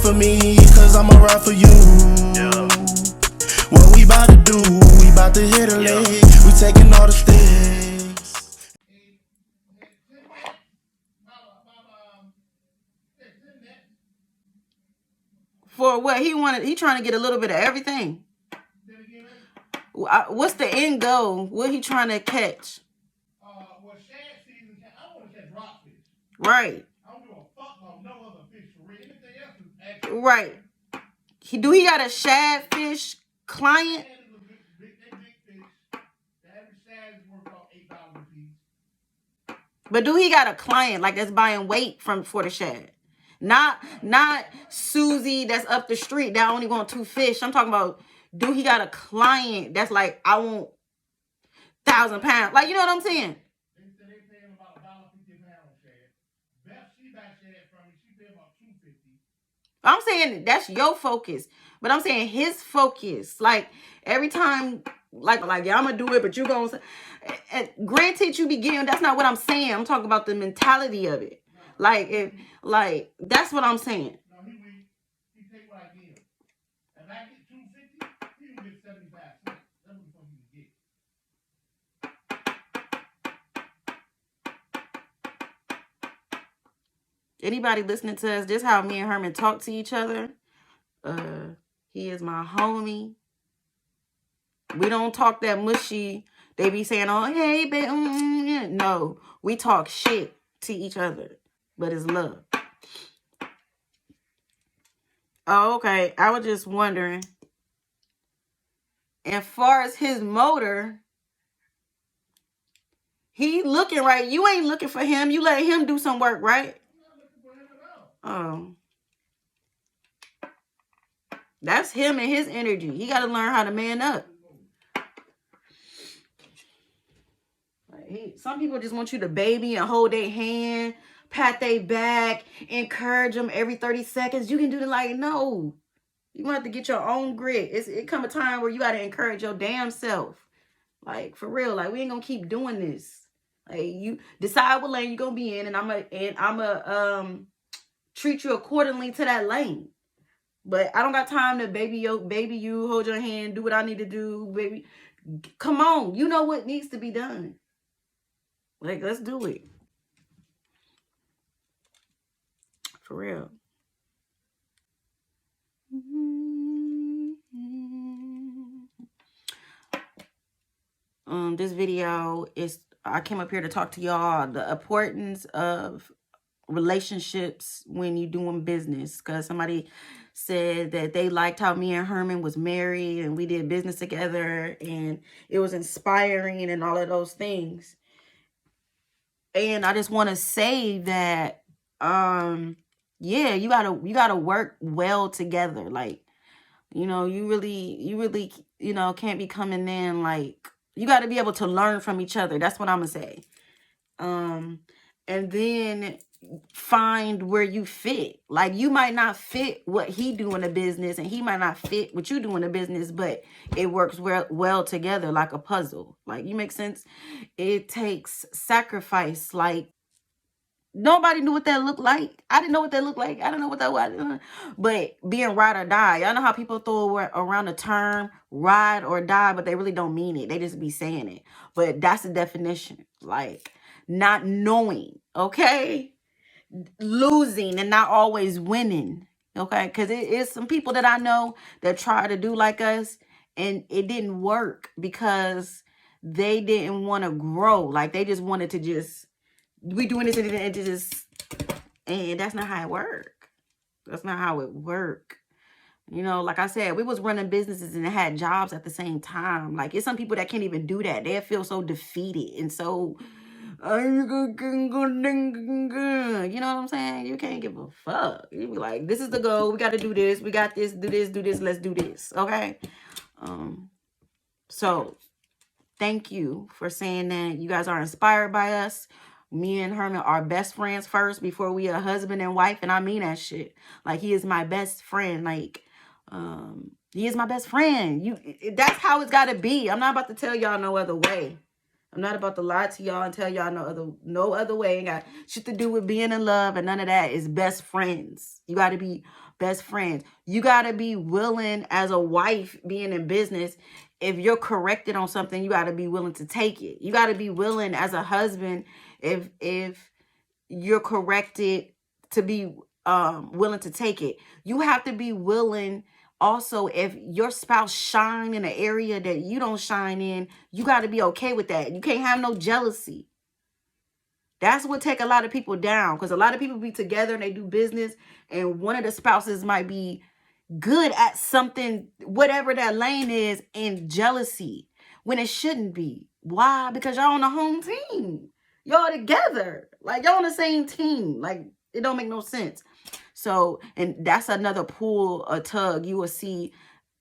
ride for me, cause I'ma ride for you. Yeah. What we about to do, we about to hit a leg. We taking all the stakes. For what he wanted, he trying to get a little bit of everything. What's the end goal? What he trying to catch? Well, shad season, I want to catch rockfish. Right. I don't give a fuck about no other fish for real. Anything else is actually. Right. He got a shad fish client? Shad is a big fish. The average shad is worth about $8 a piece. But do he got a client like that's buying weight for the shad? Not Susie that's up the street that only want 2 fish. I'm talking about, do he got a client that's like, I want 1,000 pounds? Like, you know what I'm saying? They said they pay him about $1.50 a pound shad. Beth, she buy shad from me. She pay about $2.50. I'm saying that's your focus. But I'm saying his focus. Like, every time, like yeah, I'm going to do it, but you going to... Granted, you be getting... That's not what I'm saying. I'm talking about the mentality of it. Like, that's what I'm saying. No, he take what I give. If I get $2.50, he can get 75 cents. That's what the fuck he can get. Anybody listening to us, this how me and Herman talk to each other. He is my homie. We don't talk that mushy. They be saying, oh, hey, babe. No, we talk shit to each other. But it's love. Oh, okay. I was just wondering. As far as his motor, he looking right. You ain't looking for him. You let him do some work, right? Oh. That's him and his energy. He got to learn how to man up. Some people just want you to baby and hold their hand, pat their back, encourage them every 30 seconds. You can do it like, no. You have to get your own grit. It come a time where you got to encourage your damn self. Like, for real. Like, we ain't going to keep doing this. Like, you decide what lane you're going to be in, and I'm going treat you accordingly to that lane. But I don't got time to baby you, hold your hand, do what I need to do, baby. Come on. You know what needs to be done. Like, let's do it. For real. This video is, I came up here to talk to y'all the importance of relationships when you're doing business, because somebody said that they liked how me and Herman was married and we did business together and it was inspiring and all of those things. And I just want to say that yeah, you gotta work well together. Like, you know, you really can't be coming in like, you got to be able to learn from each other. That's what I'm gonna say. And then find where you fit. Like, you might not fit what he do in a business and he might not fit what you do in a business, but it works well together like a puzzle. Like, you make sense? It takes sacrifice. Like, nobody knew what that looked like. I didn't know what that looked like. I don't know what that was. But being ride or die. Y'all know how people throw around the term ride or die, but they really don't mean it. They just be saying it. But that's the definition. Like, not knowing, okay? Losing and not always winning, okay? Because it is some people that I know that try to do like us, and it didn't work because they didn't want to grow. Like, they just wanted to just, we doing this and just, and that's not how it work. That's not how it work. You know, like I said, we was running businesses and had jobs at the same time. Like, it's some people that can't even do that. They feel so defeated and so, you know what I'm saying? You can't give a fuck. You be like, this is the goal. We got to do this. We got this. Do this. Let's do this. Okay. So thank you for saying that. You guys are inspired by us. Me and Herman are best friends first before we are husband and wife. And I mean that shit. Like, he is my best friend. Like, he is my best friend. That's how it's got to be. I'm not about to tell y'all no other way. I'm not about to lie to y'all and tell y'all no other way. Ain't got shit to do with being in love and none of that. Is best friends. You got to be best friends. You got to be willing as a wife being in business. If you're corrected on something, you got to be willing to take it. You got to be willing as a husband if you're corrected to be willing to take it. You have to be willing also, if your spouse shine in an area that you don't shine in, you got to be okay with that. You can't have no jealousy. That's what take a lot of people down, because a lot of people be together and they do business, and one of the spouses might be good at something, whatever that lane is, and jealousy when it shouldn't be. Why? Because y'all on the home team. Y'all together. Like, y'all on the same team. Like, it don't make no sense. So, and that's another pull, a tug. You will see,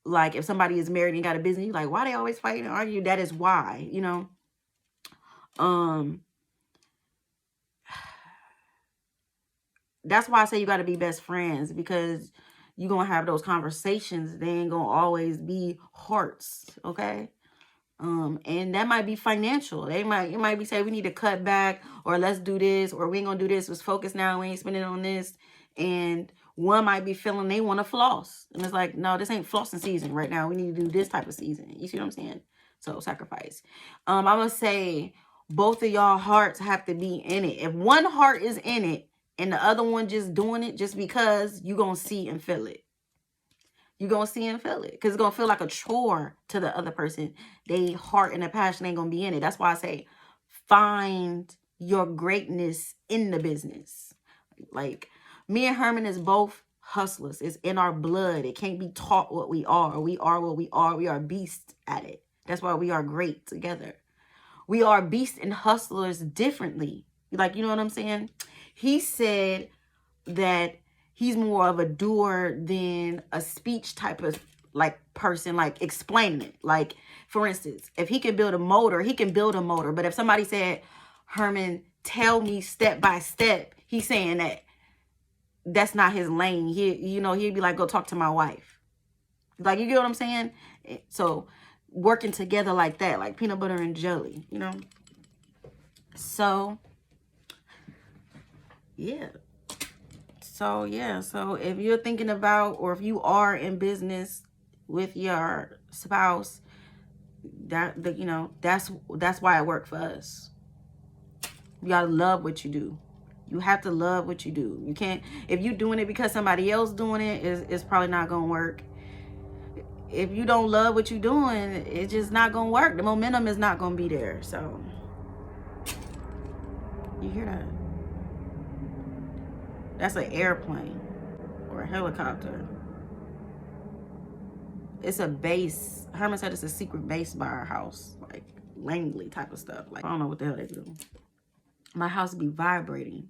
like, if somebody is married and got a business, you're like, why they always fighting and argue? That is why, you know. That's why I say you got to be best friends, because you're going to have those conversations. They ain't going to always be hearts, okay? And that might be financial. It might be say we need to cut back, or let's do this, or we ain't gonna do this. Let's focus now. We ain't spending on this. And one might be feeling they want to floss, and it's like, no, this ain't flossing season right now. We need to do this type of season. You see what I'm saying? So sacrifice. I'm gonna say both of y'all hearts have to be in it. If one heart is in it and the other one just doing it just because, you gonna see and feel it. You're going to see and feel it, because it's going to feel like a chore to the other person. They heart and their passion ain't going to be in it. That's why I say find your greatness in the business. Like, me and Herman is both hustlers. It's in our blood. It can't be taught what we are. We are what we are. We are beasts at it. That's why we are great together. We are beasts and hustlers differently. Like, you know what I'm saying? He said that he's more of a doer than a speech type of like person, like explaining it. Like, for instance, if he can build a motor, he can build a motor. But if somebody said, Herman, tell me step by step, he's saying that that's not his lane. He'd be like, go talk to my wife. Like, you get what I'm saying? So working together like that, like peanut butter and jelly, you know? So, yeah. So if you're thinking about, or if you are in business with your spouse, that's why it worked for us. You gotta love what you do. You have to love what you do. You can't, if you're doing it because somebody else doing it, it's probably not gonna work. If you don't love what you're doing, it's just not gonna work. The momentum is not gonna be there. So, you hear that? That's an airplane or a helicopter. It's a base. Herman said it's a secret base by our house. Like Langley type of stuff. Like, I don't know what the hell they do. My house be vibrating.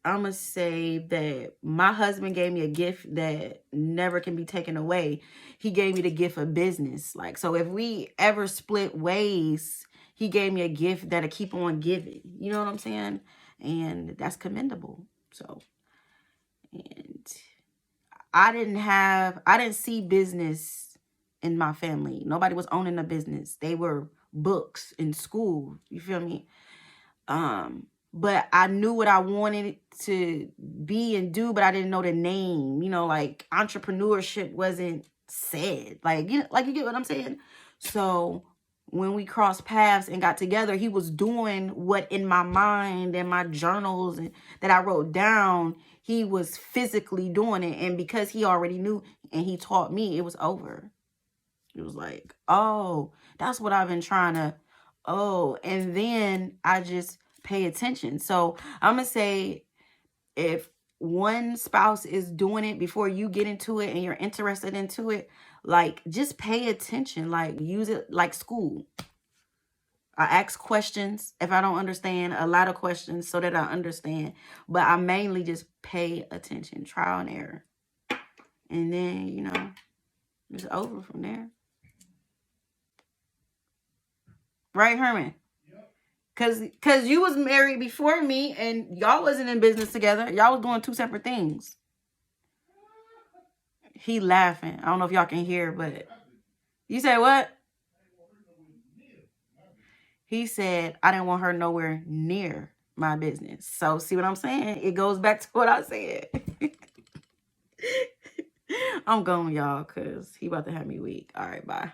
I'ma say that my husband gave me a gift that never can be taken away. He gave me the gift of business. Like, so if we ever split ways, he gave me a gift that'll keep on giving. You know what I'm saying? And that's commendable. So, and I didn't see business in my family. Nobody was owning a business. They were books in school. You feel me? But I knew what I wanted to be and do, but I didn't know the name. You know, like entrepreneurship wasn't said. Like, you get what I'm saying? So when we crossed paths and got together, he was doing what in my mind and my journals that I wrote down, he was physically doing it. And because he already knew and he taught me, it was over. It was like, oh, that's what I've been trying to, and then I just pay attention. So I'm going to say, if one spouse is doing it before you get into it and you're interested into it, like, just pay attention. Like, use it like school. I ask questions if I don't understand, a lot of questions so that I understand. But I mainly just pay attention, trial and error. And then, it's over from there. Right, Herman? Cause you was married before me and y'all wasn't in business together. Y'all was doing two separate things. He laughing. I don't know if y'all can hear, but You say what? He said, I didn't want her nowhere near my business. So see what I'm saying? It goes back to what I said. I'm going, y'all, because he about to have me weak. All right, bye.